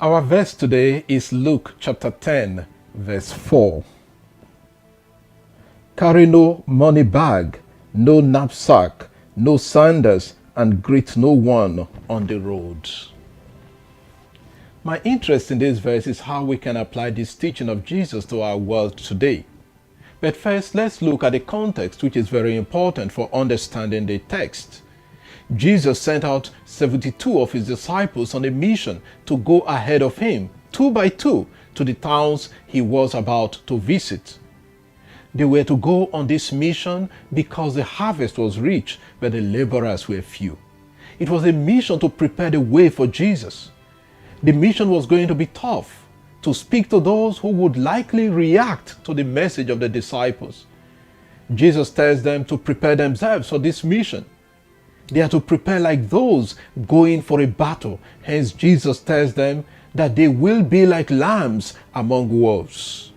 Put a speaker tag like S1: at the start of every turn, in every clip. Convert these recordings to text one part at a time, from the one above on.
S1: Our verse today is Luke chapter 10, verse 4. Carry no money bag, no knapsack, no sandals, and greet no one on the road. My interest in this verse is how we can apply this teaching of Jesus to our world today. But first, let's look at the context, which is very important for understanding the text. Jesus sent out 72 of his disciples on a mission to go ahead of him, 2 by 2, to the towns he was about to visit. They were to go on this mission because the harvest was rich, but the laborers were few. It was a mission to prepare the way for Jesus. The mission was going to be tough, to speak to those who would likely react to the message of the disciples. Jesus tells them to prepare themselves for this mission. They are to prepare like those going for a battle. Hence, Jesus tells them that they will be like lambs among wolves.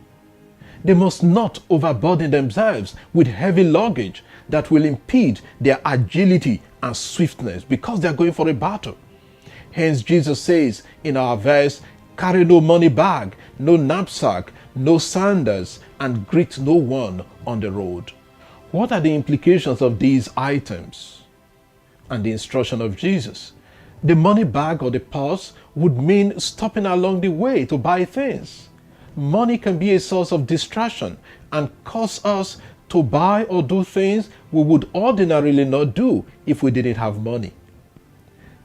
S1: They must not overburden themselves with heavy luggage that will impede their agility and swiftness because they are going for a battle. Hence, Jesus says in our verse, carry no money bag, no knapsack, no sandals, and greet no one on the road. What are the implications of these items and the instruction of Jesus? The money bag or the purse would mean stopping along the way to buy things. Money can be a source of distraction and cause us to buy or do things we would ordinarily not do if we didn't have money.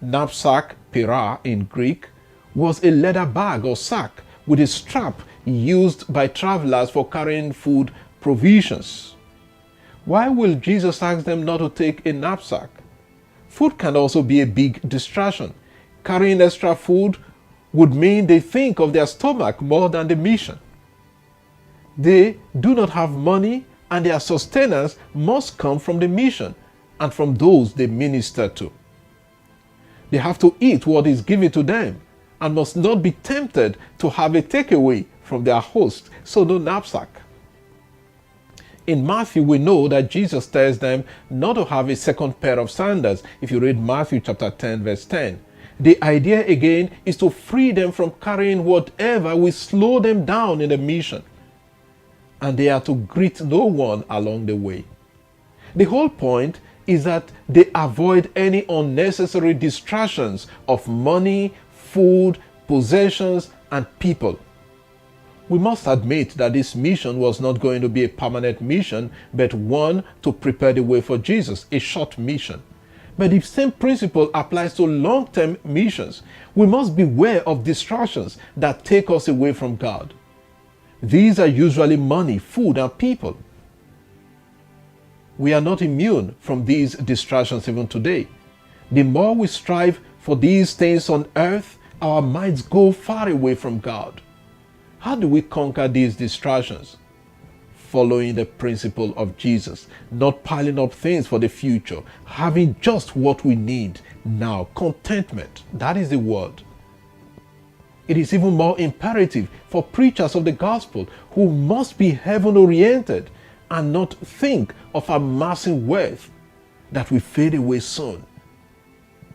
S1: Knapsack, pira in Greek, was a leather bag or sack with a strap used by travelers for carrying food provisions. Why will Jesus ask them not to take a knapsack? Food can also be a big distraction. Carrying extra food would mean they think of their stomach more than the mission. They do not have money, and their sustenance must come from the mission and from those they minister to. They have to eat what is given to them and must not be tempted to have a takeaway from their host, so no knapsack. In Matthew, we know that Jesus tells them not to have a second pair of sandals. If you read Matthew chapter 10, verse 10, the idea again is to free them from carrying whatever will slow them down in the mission. And they are to greet no one along the way. The whole point is that they avoid any unnecessary distractions of money, food, possessions, and people. We must admit that this mission was not going to be a permanent mission, but one to prepare the way for Jesus, a short mission. But the same principle applies to long-term missions. We must beware of distractions that take us away from God. These are usually money, food, and people. We are not immune from these distractions even today. The more we strive for these things on earth, our minds go far away from God. How do we conquer these distractions? Following the principle of Jesus, not piling up things for the future, having just what we need now. Contentment, that is the word. It is even more imperative for preachers of the gospel who must be heaven-oriented and not think of amassing wealth that will fade away soon.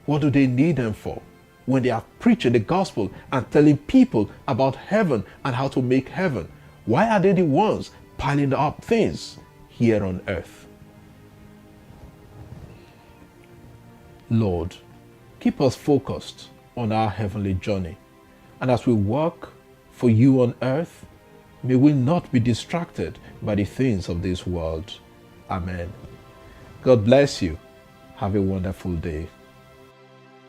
S1: What do they need them for? When they are preaching the gospel and telling people about heaven and how to make heaven, why are they the ones piling up things here on earth? Lord, keep us focused on our heavenly journey. And as we work for you on earth, may we not be distracted by the things of this world. Amen. God bless you. Have a wonderful day.